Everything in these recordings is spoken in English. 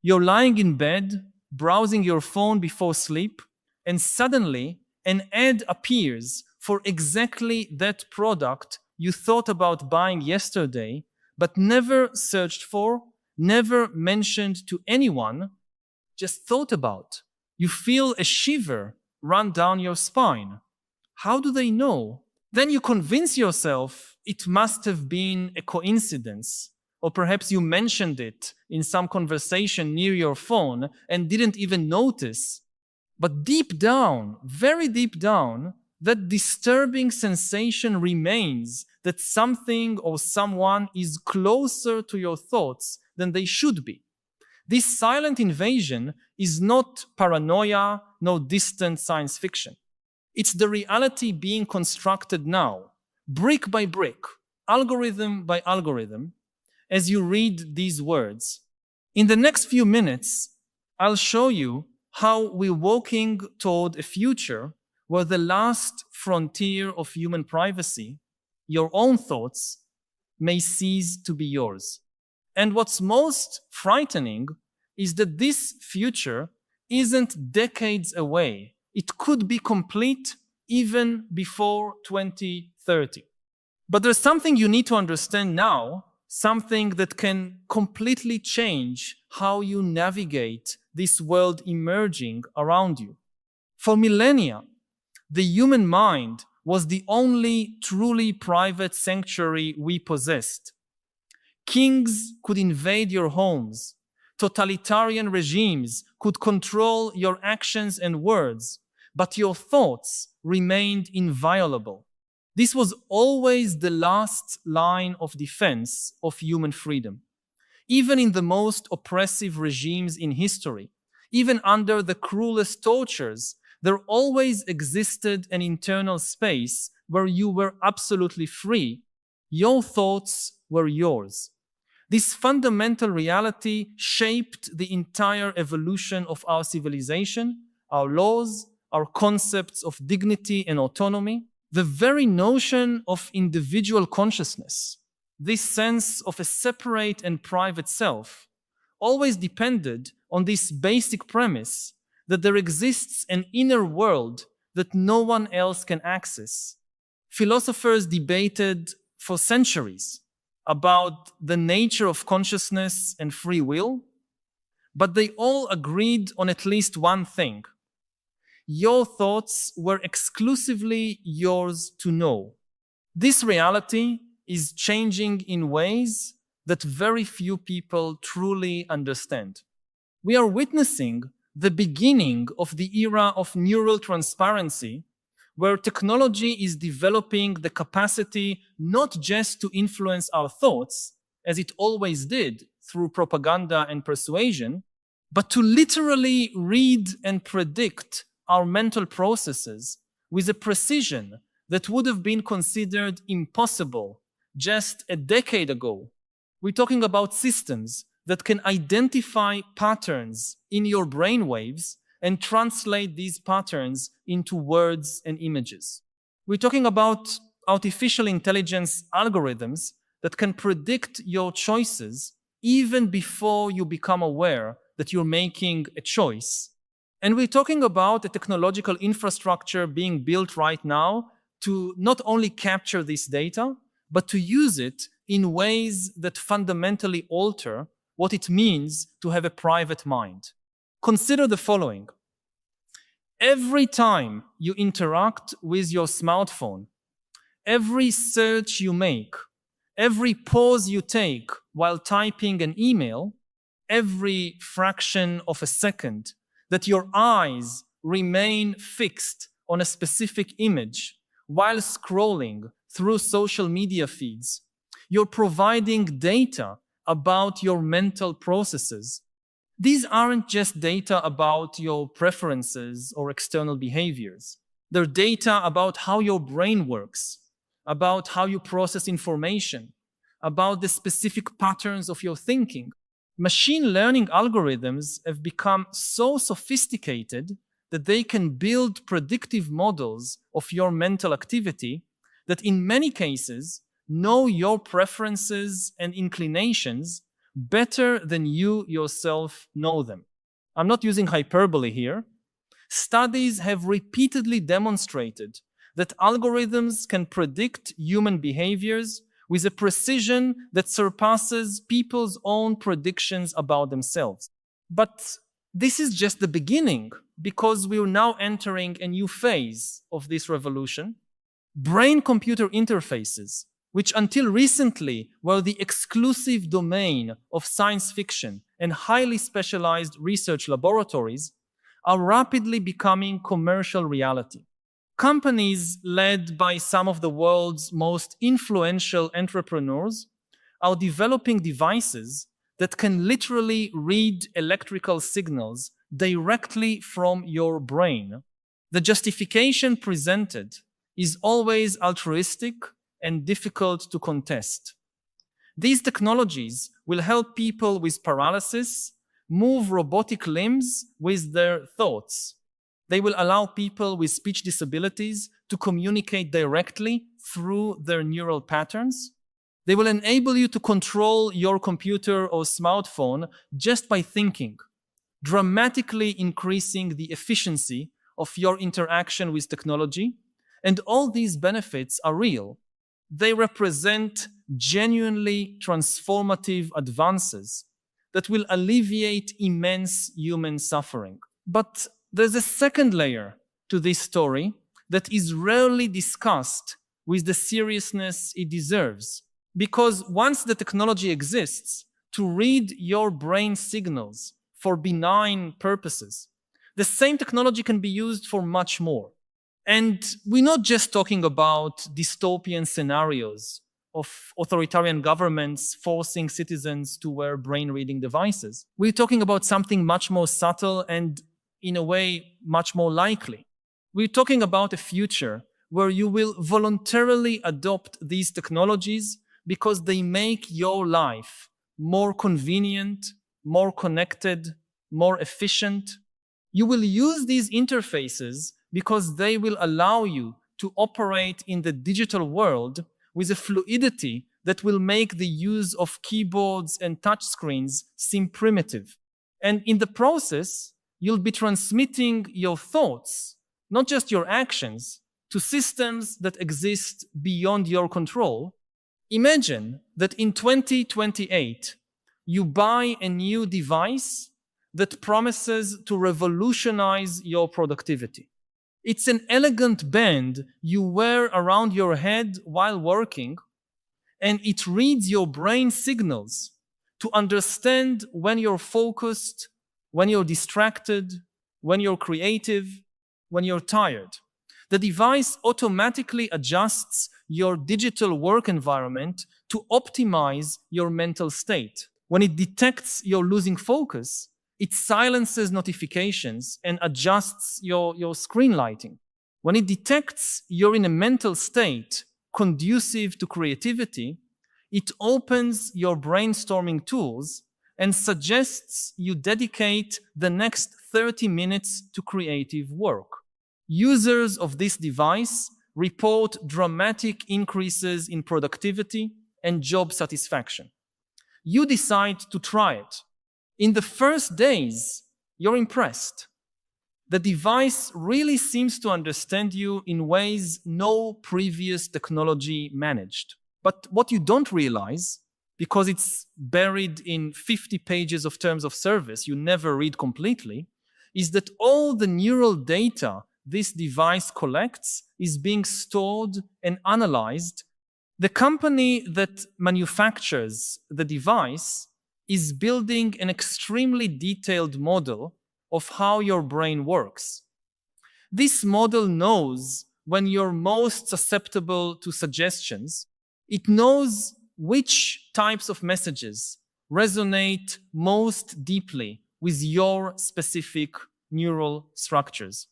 You're lying in bed, browsing your phone before sleep, and suddenly an ad appears for exactly that product you thought about buying yesterday, but never searched for, never mentioned to anyone, just thought about. You feel a shiver run down your spine. How do they know? Then you convince yourself it must have been a coincidence, or perhaps you mentioned it in some conversation near your phone and didn't even notice. But deep down, very deep down, that disturbing sensation remains that something or someone is closer to your thoughts than they should be. This silent invasion is not paranoia, no distant science fiction. It's the reality being constructed now, brick by brick, algorithm by algorithm, as you read these words. In the next few minutes, I'll show you how we're walking toward a future where the last frontier of human privacy, your own thoughts, may cease to be yours. And what's most frightening is that this future isn't decades away. It could be complete even before 2030. But there's something you need to understand now, something that can completely change how you navigate this world emerging around you. For millennia, the human mind was the only truly private sanctuary we possessed. Kings could invade your homes. Totalitarian regimes could control your actions and words, but your thoughts remained inviolable. This was always the last line of defense of human freedom. Even in the most oppressive regimes in history, even under the cruelest tortures, there always existed an internal space where you were absolutely free. Your thoughts were yours. This fundamental reality shaped the entire evolution of our civilization, our laws, our concepts of dignity and autonomy. The very notion of individual consciousness, this sense of a separate and private self, always depended on this basic premise that there exists an inner world that no one else can access. Philosophers debated for centuries about the nature of consciousness and free will, but they all agreed on at least one thing. Your thoughts were exclusively yours to know. This reality is changing in ways that very few people truly understand. We are witnessing the beginning of the era of neural transparency, where technology is developing the capacity not just to influence our thoughts, as it always did through propaganda and persuasion, but to literally read and predict our mental processes with a precision that would have been considered impossible just a decade ago. We're talking about systems that can identify patterns in your brainwaves and translate these patterns into words and images. We're talking about artificial intelligence algorithms that can predict your choices even before you become aware that you're making a choice. And we're talking about a technological infrastructure being built right now to not only capture this data, but to use it in ways that fundamentally alter what it means to have a private mind. Consider the following. Every time you interact with your smartphone, every search you make, every pause you take while typing an email, every fraction of a second that your eyes remain fixed on a specific image while scrolling through social media feeds, you're providing data about your mental processes. These aren't just data about your preferences or external behaviors. They're data about how your brain works, about how you process information, about the specific patterns of your thinking. Machine learning algorithms have become so sophisticated that they can build predictive models of your mental activity that in many cases know your preferences and inclinations better than you yourself know them. I'm not using hyperbole here. Studies have repeatedly demonstrated that algorithms can predict human behaviors with a precision that surpasses people's own predictions about themselves. But this is just the beginning, because we're now entering a new phase of this revolution. Brain-computer interfaces, which until recently were the exclusive domain of science fiction and highly specialized research laboratories, are rapidly becoming commercial reality. Companies led by some of the world's most influential entrepreneurs are developing devices that can literally read electrical signals directly from your brain. The justification presented is always altruistic and difficult to contest. These technologies will help people with paralysis move robotic limbs with their thoughts. They will allow people with speech disabilities to communicate directly through their neural patterns. They will enable you to control your computer or smartphone just by thinking, dramatically increasing the efficiency of your interaction with technology. And all these benefits are real. They represent genuinely transformative advances that will alleviate immense human suffering. But there's a second layer to this story that is rarely discussed with the seriousness it deserves. Because once the technology exists to read your brain signals for benign purposes, the same technology can be used for much more. And we're not just talking about dystopian scenarios of authoritarian governments forcing citizens to wear brain-reading devices. We're talking about something much more subtle and, in a way, much more likely. We're talking about a future where you will voluntarily adopt these technologies because they make your life more convenient, more connected, more efficient. You will use these interfaces because they will allow you to operate in the digital world with a fluidity that will make the use of keyboards and touchscreens seem primitive. And in the process, you'll be transmitting your thoughts, not just your actions, to systems that exist beyond your control. Imagine that in 2028, you buy a new device that promises to revolutionize your productivity. It's an elegant band you wear around your head while working, and it reads your brain signals to understand when you're focused, when you're distracted, when you're creative, when you're tired. The device automatically adjusts your digital work environment to optimize your mental state. When it detects you're losing focus, it silences notifications and adjusts your screen lighting. When it detects you're in a mental state conducive to creativity, it opens your brainstorming tools and suggests you dedicate the next 30 minutes to creative work. Users of this device report dramatic increases in productivity and job satisfaction. You decide to try it. In the first days, you're impressed. The device really seems to understand you in ways no previous technology managed. But what you don't realize, because it's buried in 50 pages of terms of service you never read completely, is that all the neural data this device collects is being stored and analyzed. The company that manufactures the device is building an extremely detailed model of how your brain works. This model knows when you're most susceptible to suggestions. It knows which types of messages resonate most deeply with your specific neural structures.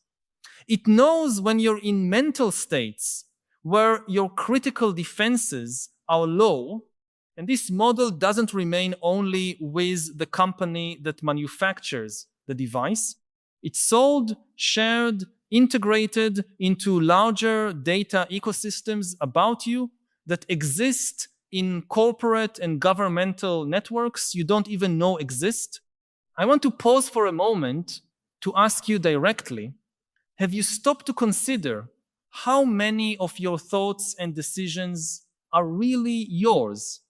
It knows when you're in mental states where your critical defenses are low, and this model doesn't remain only with the company that manufactures the device. It's sold, shared, integrated into larger data ecosystems about you that exist in corporate and governmental networks you don't even know exist? I want to pause for a moment to ask you directly, have you stopped to consider how many of your thoughts and decisions are really yours?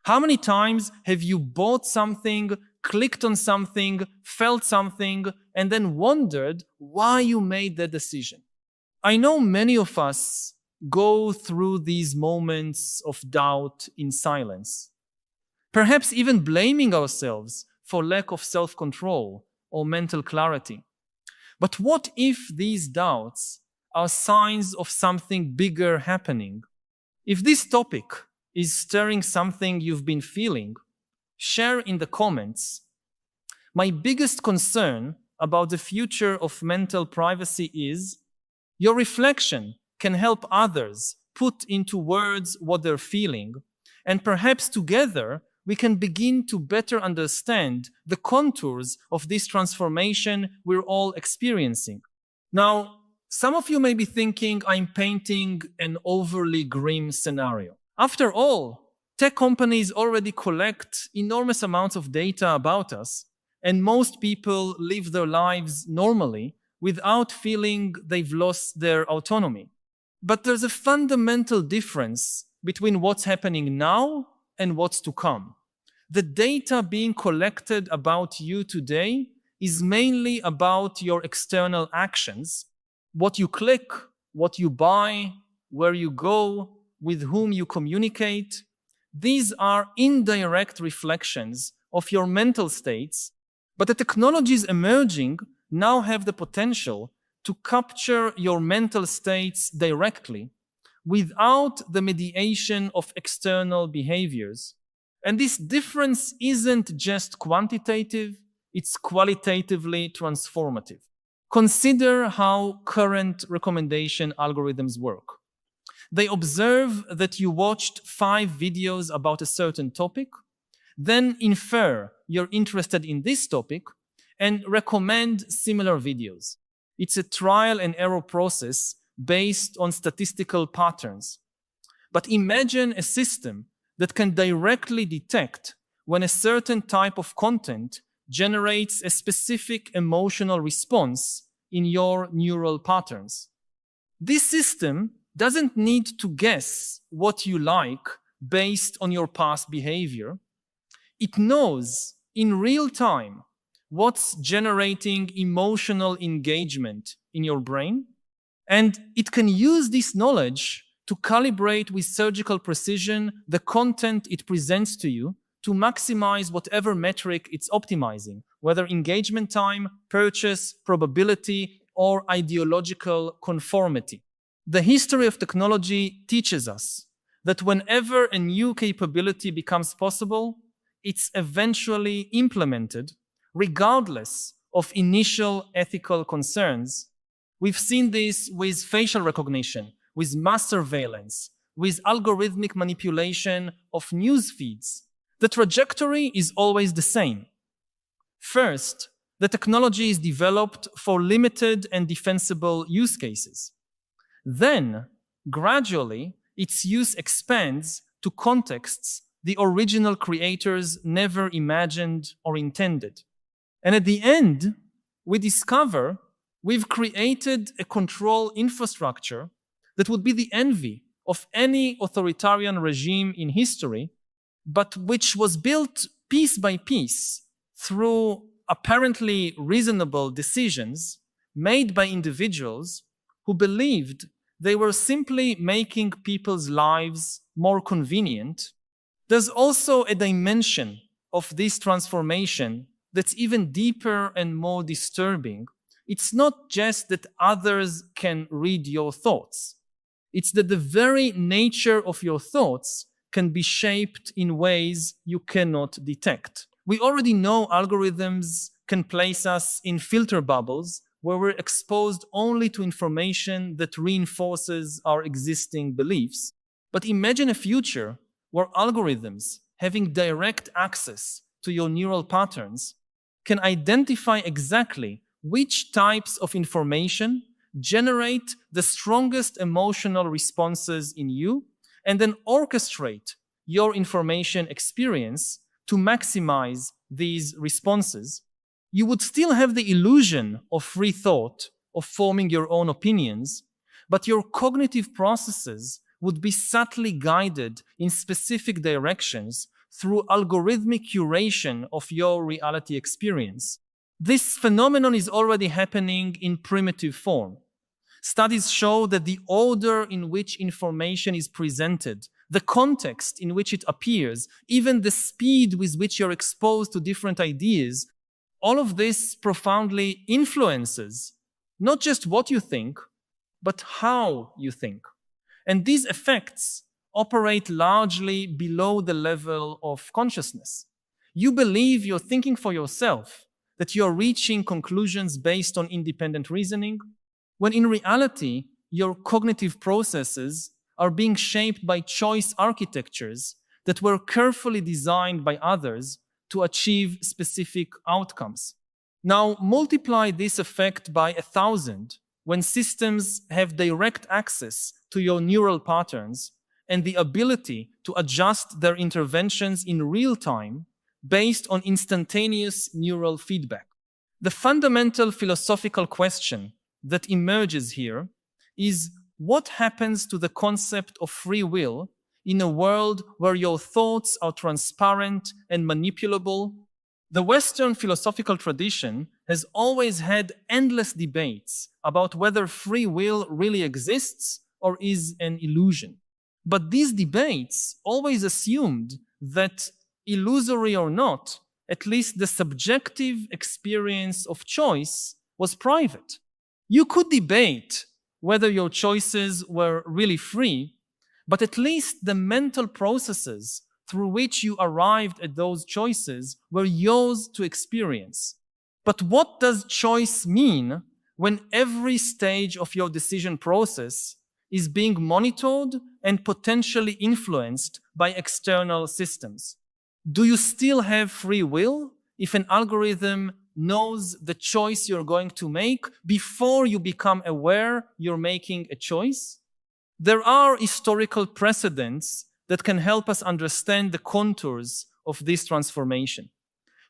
How many times have you bought something, clicked on something, felt something, and then wondered why you made that decision? I know many of us go through these moments of doubt in silence, perhaps even blaming ourselves for lack of self-control or mental clarity. But what if these doubts are signs of something bigger happening? If this topic is stirring something you've been feeling, share in the comments. My biggest concern about the future of mental privacy is your reflection can help others put into words what they're feeling, and perhaps together we can begin to better understand the contours of this transformation we're all experiencing. Now, some of you may be thinking I'm painting an overly grim scenario. After all, tech companies already collect enormous amounts of data about us, and most people live their lives normally without feeling they've lost their autonomy. But there's a fundamental difference between what's happening now and what's to come. The data being collected about you today is mainly about your external actions, what you click, what you buy, where you go, with whom you communicate. These are indirect reflections of your mental states, but the technologies emerging now have the potential to capture your mental states directly without the mediation of external behaviors. And this difference isn't just quantitative, it's qualitatively transformative. Consider how current recommendation algorithms work. They observe that you watched 5 videos about a certain topic, then infer you're interested in this topic, and recommend similar videos. It's a trial and error process based on statistical patterns. But imagine a system that can directly detect when a certain type of content generates a specific emotional response in your neural patterns. This system doesn't need to guess what you like based on your past behavior. It knows in real time what's generating emotional engagement in your brain, and it can use this knowledge to calibrate with surgical precision the content it presents to you to maximize whatever metric it's optimizing, whether engagement time, purchase, probability, or ideological conformity. The history of technology teaches us that whenever a new capability becomes possible, it's eventually implemented regardless of initial ethical concerns. We've seen this with facial recognition, with mass surveillance, with algorithmic manipulation of news feeds. The trajectory is always the same. First, the technology is developed for limited and defensible use cases. Then, gradually, its use expands to contexts the original creators never imagined or intended. And at the end, we discover we've created a control infrastructure that would be the envy of any authoritarian regime in history, but which was built piece by piece through apparently reasonable decisions made by individuals who believed they were simply making people's lives more convenient. There's also a dimension of this transformation that's even deeper and more disturbing. It's not just that others can read your thoughts. It's that the very nature of your thoughts can be shaped in ways you cannot detect. We already know algorithms can place us in filter bubbles where we're exposed only to information that reinforces our existing beliefs. But imagine a future where algorithms, having direct access to your neural patterns, can identify exactly which types of information generate the strongest emotional responses in you, and then orchestrate your information experience to maximize these responses, you would still have the illusion of free thought, of forming your own opinions, but your cognitive processes would be subtly guided in specific directions through algorithmic curation of your reality experience. This phenomenon is already happening in primitive form. Studies show that the order in which information is presented, the context in which it appears, even the speed with which you're exposed to different ideas, all of this profoundly influences not just what you think, but how you think. And these effects operate largely below the level of consciousness. You believe you're thinking for yourself, that you're reaching conclusions based on independent reasoning, when in reality, your cognitive processes are being shaped by choice architectures that were carefully designed by others to achieve specific outcomes. Now, multiply this effect by 1,000 when systems have direct access to your neural patterns and the ability to adjust their interventions in real time based on instantaneous neural feedback. The fundamental philosophical question that emerges here is what happens to the concept of free will in a world where your thoughts are transparent and manipulable? The Western philosophical tradition has always had endless debates about whether free will really exists or is an illusion. But these debates always assumed that, illusory or not, at least the subjective experience of choice was private. You could debate whether your choices were really free, but at least the mental processes through which you arrived at those choices were yours to experience. But what does choice mean when every stage of your decision process is being monitored and potentially influenced by external systems? Do you still have free will if an algorithm knows the choice you're going to make before you become aware you're making a choice? There are historical precedents that can help us understand the contours of this transformation.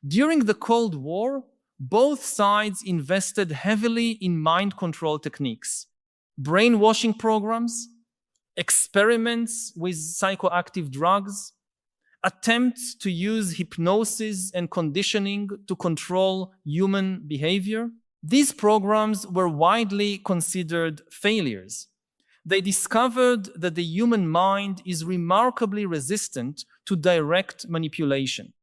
During the Cold War, both sides invested heavily in mind control techniques, brainwashing programs, experiments with psychoactive drugs, attempts to use hypnosis and conditioning to control human behavior. These programs were widely considered failures. They discovered that the human mind is remarkably resistant to direct manipulation.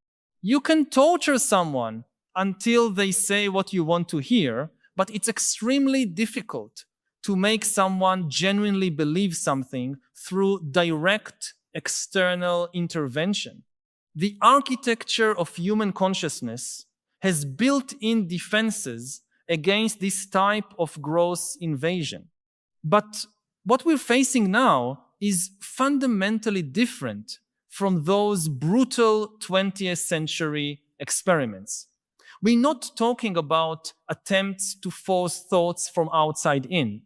You can torture someone until they say what you want to hear, but it's extremely difficult to make someone genuinely believe something through direct external intervention. The architecture of human consciousness has built-in defenses against this type of gross invasion. But what we're facing now is fundamentally different from those brutal 20th century experiments. We're not talking about attempts to force thoughts from outside in.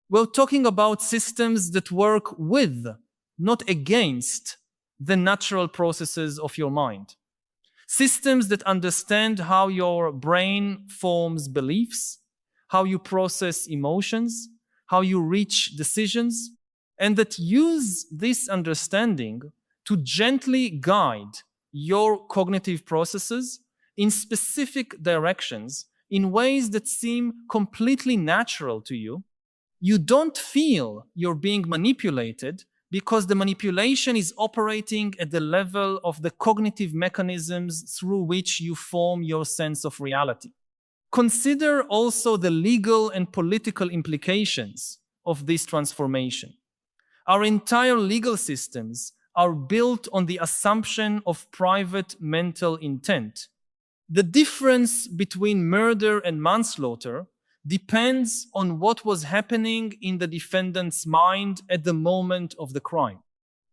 We're talking about systems that work with, not against, the natural processes of your mind. Systems that understand how your brain forms beliefs, how you process emotions, how you reach decisions, and that use this understanding to gently guide your cognitive processes in specific directions in ways that seem completely natural to you. You don't feel you're being manipulated because the manipulation is operating at the level of the cognitive mechanisms through which you form your sense of reality. Consider also the legal and political implications of this transformation. Our entire legal systems are built on the assumption of private mental intent. The difference between murder and manslaughter depends on what was happening in the defendant's mind at the moment of the crime.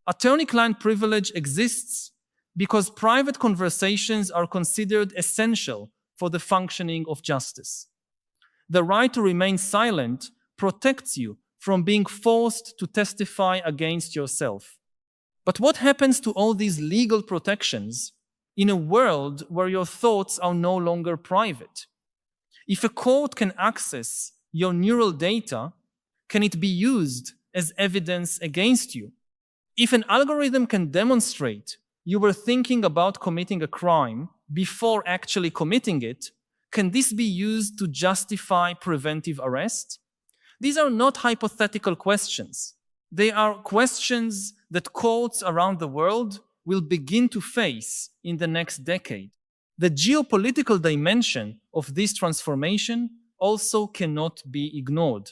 Attorney-client privilege exists because private conversations are considered essential for the functioning of justice. The right to remain silent protects you from being forced to testify against yourself. But what happens to all these legal protections in a world where your thoughts are no longer private? If a court can access your neural data, can it be used as evidence against you? If an algorithm can demonstrate you were thinking about committing a crime before actually committing it, can this be used to justify preventive arrest? These are not hypothetical questions. They are questions that courts around the world will begin to face in the next decade. The geopolitical dimension of this transformation also cannot be ignored.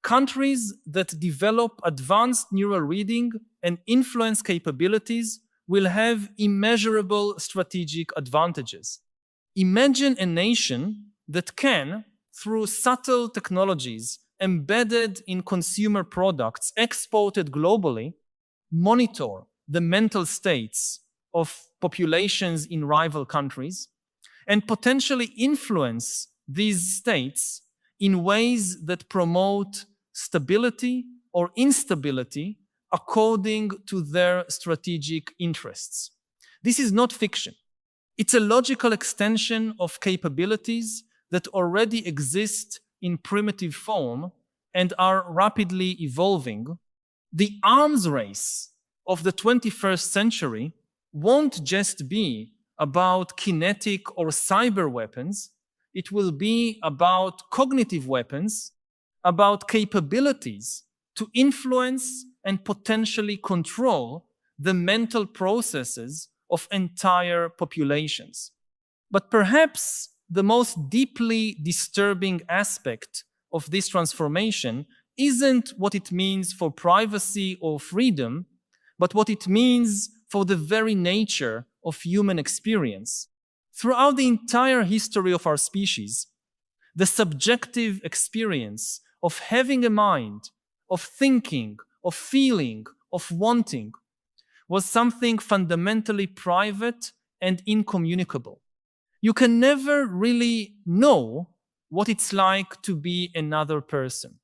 Countries that develop advanced neural reading and influence capabilities will have immeasurable strategic advantages. Imagine a nation that can, through subtle technologies embedded in consumer products exported globally, monitor the mental states of populations in rival countries and potentially influence these states in ways that promote stability or instability according to their strategic interests. This is not fiction. It's a logical extension of capabilities that already exist in primitive form and are rapidly evolving. The arms race of the 21st century won't just be about kinetic or cyber weapons. It will be about cognitive weapons, about capabilities to influence and potentially control the mental processes of entire populations. But perhaps the most deeply disturbing aspect of this transformation isn't what it means for privacy or freedom, but what it means for the very nature of human experience. Throughout the entire history of our species, the subjective experience of having a mind, of thinking, of feeling, of wanting, was something fundamentally private and incommunicable. You can never really know what it's like to be another person.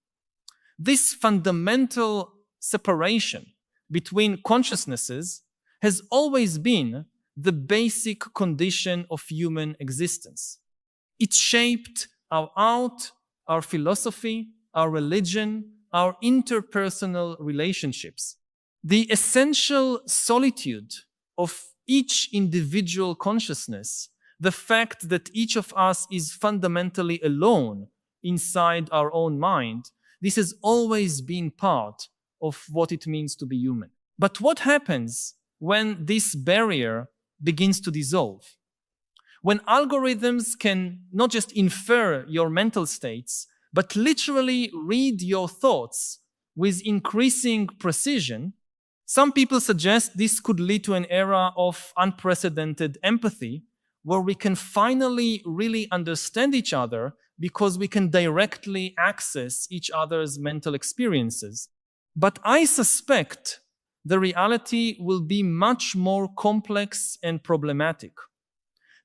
This fundamental separation between consciousnesses has always been the basic condition of human existence. It shaped our art, our philosophy, our religion, our interpersonal relationships. The essential solitude of each individual consciousness, the fact that each of us is fundamentally alone inside our own mind, this has always been part of what it means to be human. But what happens when this barrier begins to dissolve? When algorithms can not just infer your mental states, but literally read your thoughts with increasing precision, some people suggest this could lead to an era of unprecedented empathy, where we can finally really understand each other because we can directly access each other's mental experiences. But I suspect the reality will be much more complex and problematic,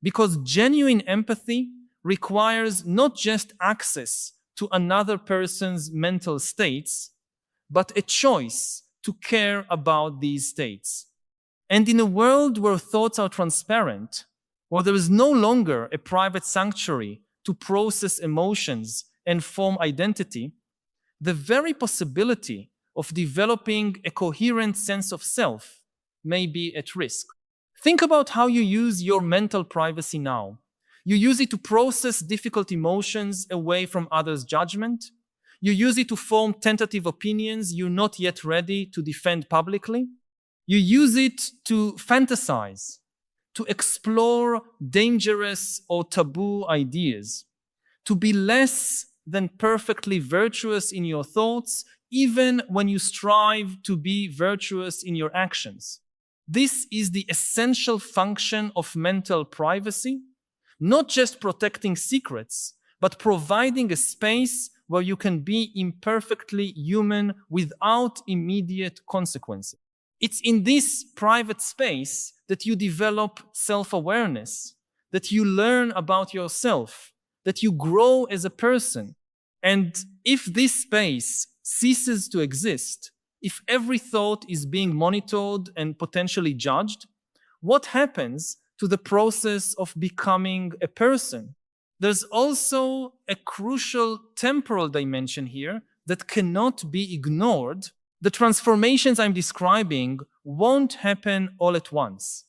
because genuine empathy requires not just access to another person's mental states, but a choice to care about these states. And in a world where thoughts are transparent, where there is no longer a private sanctuary to process emotions and form identity, the very possibility of developing a coherent sense of self may be at risk. Think about how you use your mental privacy now. You use it to process difficult emotions away from others' judgment. You use it to form tentative opinions you're not yet ready to defend publicly. You use it to fantasize, to explore dangerous or taboo ideas, to be less than perfectly virtuous in your thoughts, even when you strive to be virtuous in your actions. This is the essential function of mental privacy, not just protecting secrets, but providing a space where you can be imperfectly human without immediate consequences. It's in this private space that you develop self-awareness, that you learn about yourself, that you grow as a person. And if this space ceases to exist, if every thought is being monitored and potentially judged, what happens to the process of becoming a person? There's also a crucial temporal dimension here that cannot be ignored. The transformations I'm describing won't happen all at once.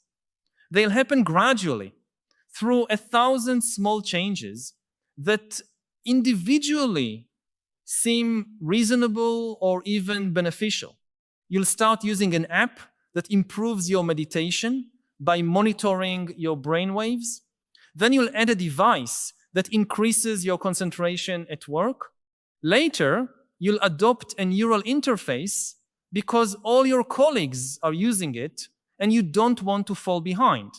They'll happen gradually through 1,000 small changes that individually seem reasonable or even beneficial. You'll start using an app that improves your meditation by monitoring your brainwaves. Then you'll add a device that increases your concentration at work. Later, you'll adopt a neural interface because all your colleagues are using it and you don't want to fall behind.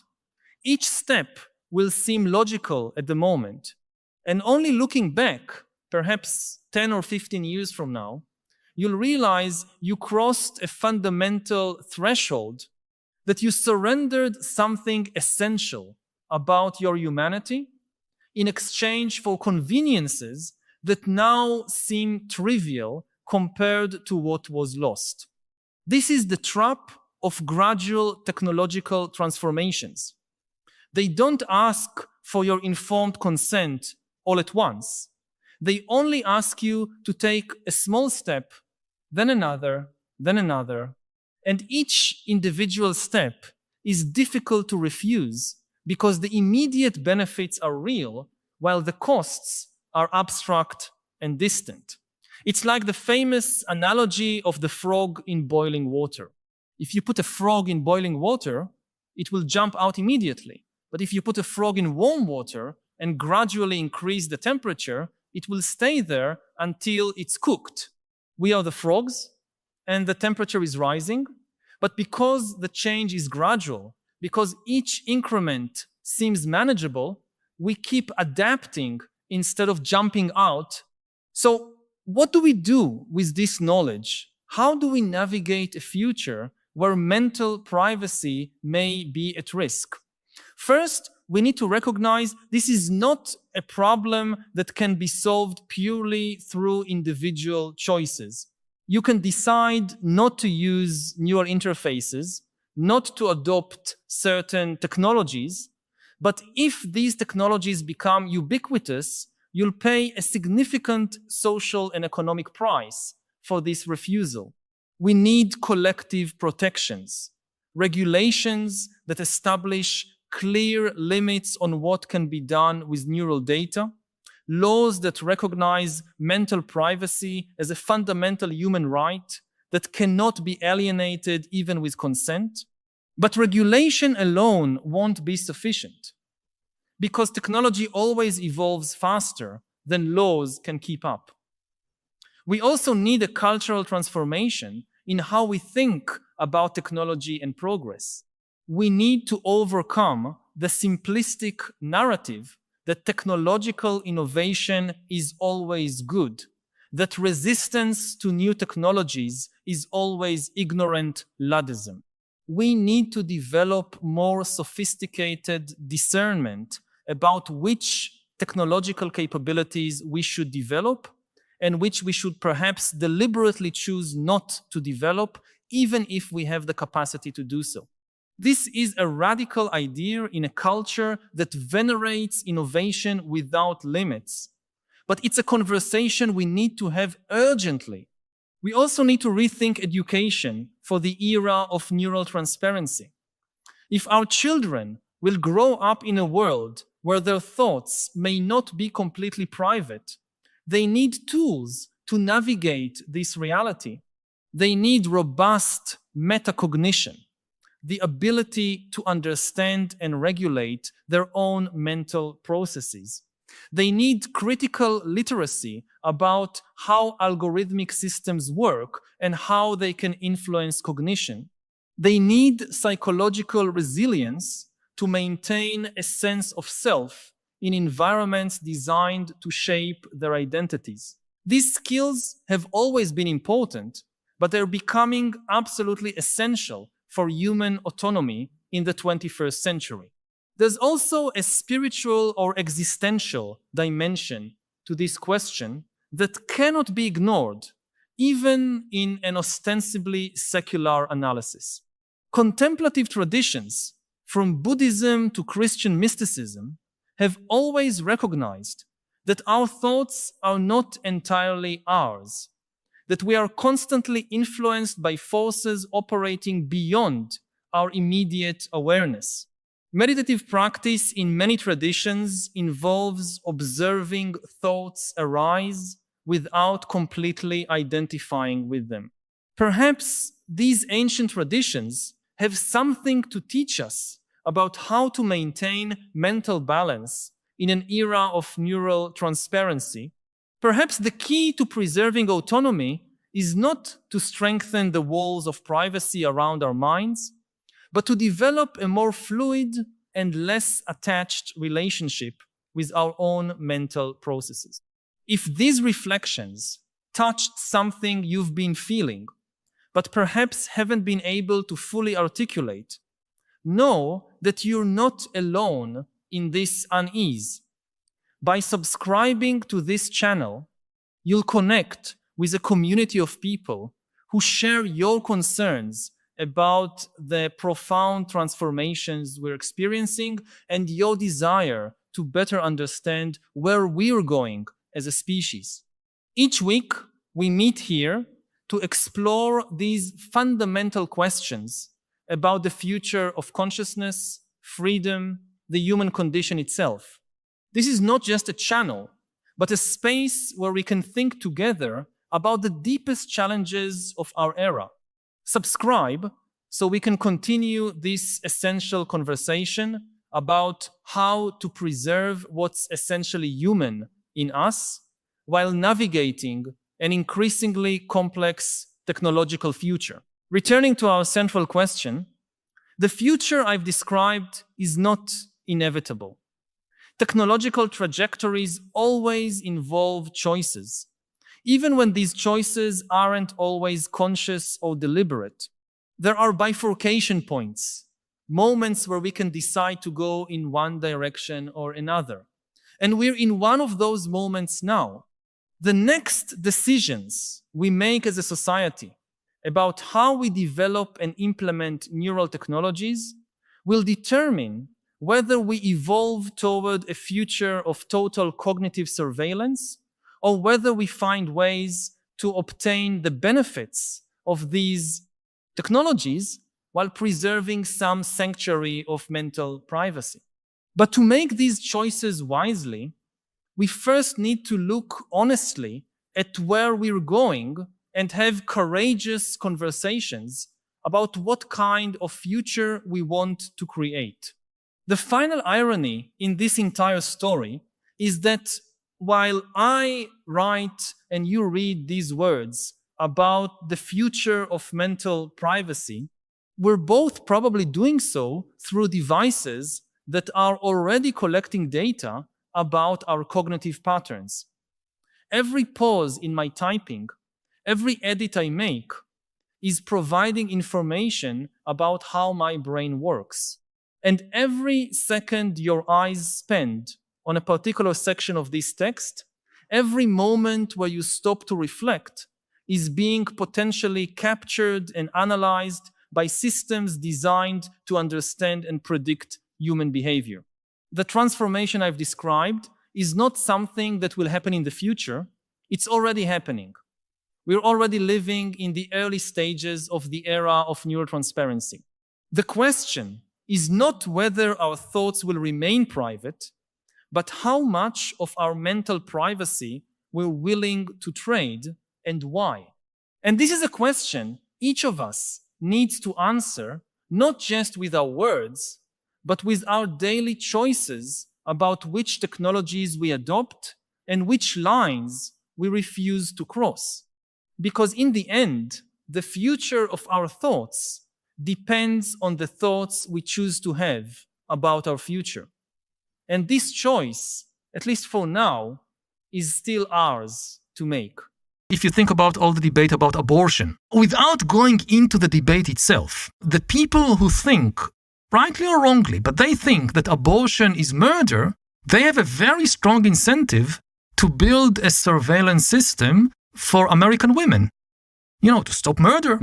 Each step will seem logical at the moment, and only looking back, perhaps 10 or 15 years from now, you'll realize you crossed a fundamental threshold, that you surrendered something essential about your humanity in exchange for conveniences that now seem trivial compared to what was lost. This is the trap of gradual technological transformations. They don't ask for your informed consent all at once. They only ask you to take a small step, then another, and each individual step is difficult to refuse because the immediate benefits are real while the costs are abstract and distant. It's like the famous analogy of the frog in boiling water. If you put a frog in boiling water, it will jump out immediately. But if you put a frog in warm water and gradually increase the temperature, it will stay there until it's cooked. We are the frogs, and the temperature is rising. But because the change is gradual, because each increment seems manageable, we keep adapting instead of jumping out. So what do we do with this knowledge? How do we navigate a future where mental privacy may be at risk? First, we need to recognize this is not a problem that can be solved purely through individual choices. You can decide not to use neural interfaces, not to adopt certain technologies, but if these technologies become ubiquitous, you'll pay a significant social and economic price for this refusal. We need collective protections, regulations that establish clear limits on what can be done with neural data, laws that recognize mental privacy as a fundamental human right that cannot be alienated even with consent. But regulation alone won't be sufficient because technology always evolves faster than laws can keep up. We also need a cultural transformation in how we think about technology and progress. We need to overcome the simplistic narrative that technological innovation is always good, that resistance to new technologies is always ignorant Luddism. We need to develop more sophisticated discernment about which technological capabilities we should develop and which we should perhaps deliberately choose not to develop, even if we have the capacity to do so. This is a radical idea in a culture that venerates innovation without limits. But it's a conversation we need to have urgently. We also need to rethink education for the era of neural transparency. If our children will grow up in a world where their thoughts may not be completely private, they need tools to navigate this reality. They need robust metacognition, the ability to understand and regulate their own mental processes. They need critical literacy about how algorithmic systems work and how they can influence cognition. They need psychological resilience to maintain a sense of self in environments designed to shape their identities. These skills have always been important, but they're becoming absolutely essential for human autonomy in the 21st century. There's also a spiritual or existential dimension to this question that cannot be ignored even in an ostensibly secular analysis. Contemplative traditions, from Buddhism to Christian mysticism, have always recognized that our thoughts are not entirely ours, that we are constantly influenced by forces operating beyond our immediate awareness. Meditative practice in many traditions involves observing thoughts arise without completely identifying with them. Perhaps these ancient traditions have something to teach us about how to maintain mental balance in an era of neural transparency. Perhaps the key to preserving autonomy is not to strengthen the walls of privacy around our minds, but to develop a more fluid and less attached relationship with our own mental processes. If these reflections touched something you've been feeling, but perhaps haven't been able to fully articulate, know that you're not alone in this unease. By subscribing to this channel, you'll connect with a community of people who share your concerns about the profound transformations we're experiencing and your desire to better understand where we're going as a species. Each week, we meet here to explore these fundamental questions about the future of consciousness, freedom, the human condition itself. This is not just a channel, but a space where we can think together about the deepest challenges of our era. Subscribe so we can continue this essential conversation about how to preserve what's essentially human in us while navigating an increasingly complex technological future. Returning to our central question, the future I've described is not inevitable. Technological trajectories always involve choices, even when these choices aren't always conscious or deliberate. There are bifurcation points, moments where we can decide to go in one direction or another. And we're in one of those moments now. The next decisions we make as a society about how we develop and implement neural technologies will determine whether we evolve toward a future of total cognitive surveillance or whether we find ways to obtain the benefits of these technologies while preserving some sanctuary of mental privacy. But to make these choices wisely, we first need to look honestly at where we're going and have courageous conversations about what kind of future we want to create. The final irony in this entire story is that while I write and you read these words about the future of mental privacy, we're both probably doing so through devices that are already collecting data about our cognitive patterns. Every pause in my typing, every edit I make, is providing information about how my brain works. And every second your eyes spend on a particular section of this text, every moment where you stop to reflect, is being potentially captured and analyzed by systems designed to understand and predict human behavior. The transformation I've described is not something that will happen in the future. It's already happening. We're already living in the early stages of the era of neurotransparency. The question is not whether our thoughts will remain private, but how much of our mental privacy we're willing to trade and why. And this is a question each of us needs to answer, not just with our words, but with our daily choices about which technologies we adopt and which lines we refuse to cross. Because in the end, the future of our thoughts depends on the thoughts we choose to have about our future. And this choice, at least for now, is still ours to make. If you think about all the debate about abortion, without going into the debate itself, the people who think, rightly or wrongly, but they think that abortion is murder, they have a very strong incentive to build a surveillance system for American women. to stop murder.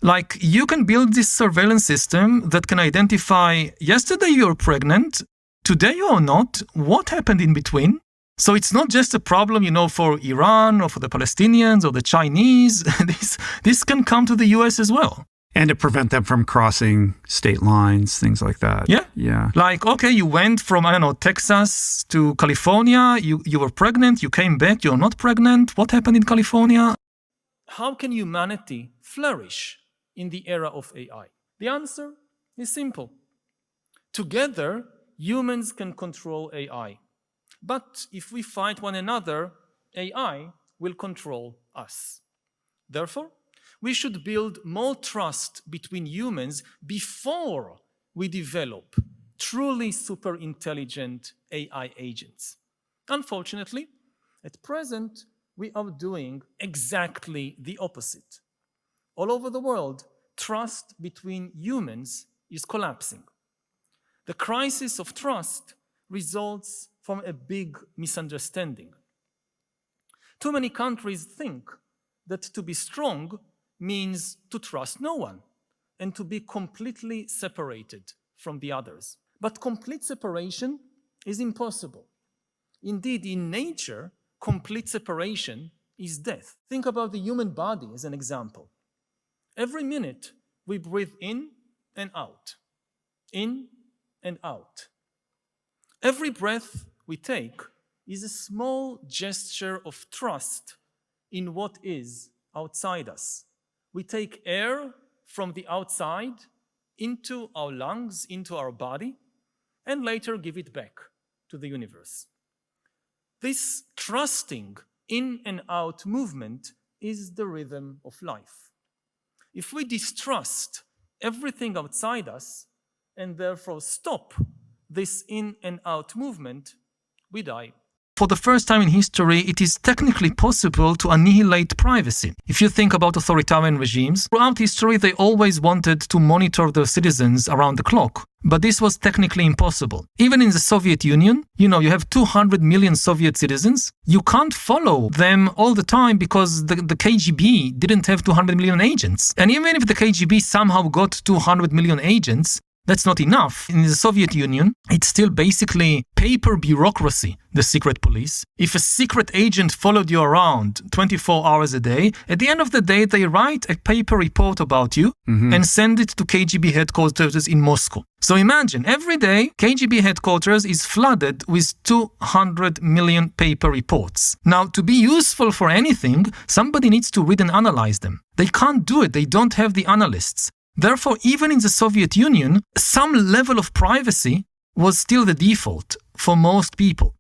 Like, you can build this surveillance system that can identify, yesterday you're pregnant, today you're not, what happened in between? So it's not just a problem, for Iran or for the Palestinians or the Chinese. This can come to the US as well. And to prevent them from crossing state lines, things like that. Yeah. Like, okay, you went from, Texas to California, you were pregnant, you came back, you're not pregnant. What happened in California? How can humanity flourish in the era of AI? The answer is simple. Together, humans can control AI. But if we fight one another, AI will control us. Therefore, we should build more trust between humans before we develop truly super intelligent AI agents. Unfortunately, at present, we are doing exactly the opposite. All over the world, trust between humans is collapsing. The crisis of trust results from a big misunderstanding. Too many countries think that to be strong means to trust no one and to be completely separated from the others. But complete separation is impossible. Indeed, in nature, complete separation is death. Think about the human body as an example. Every minute, we breathe in and out, in and out. Every breath we take is a small gesture of trust in what is outside us. We take air from the outside into our lungs, into our body, and later give it back to the universe. This trusting in and out movement is the rhythm of life. If we distrust everything outside us and therefore stop this in and out movement, we die. For the first time in history, it is technically possible to annihilate privacy. If you think about authoritarian regimes, throughout history they always wanted to monitor their citizens around the clock. But this was technically impossible. Even in the Soviet Union, you have 200 million Soviet citizens. You can't follow them all the time because the KGB didn't have 200 million agents. And even if the KGB somehow got 200 million agents, that's not enough. In the Soviet Union, it's still basically paper bureaucracy, the secret police. If a secret agent followed you around 24 hours a day, at the end of the day, they write a paper report about you and send it to KGB headquarters in Moscow. So imagine, every day, KGB headquarters is flooded with 200 million paper reports. Now, to be useful for anything, somebody needs to read and analyze them. They can't do it. They don't have the analysts. Therefore, even in the Soviet Union, some level of privacy was still the default for most people.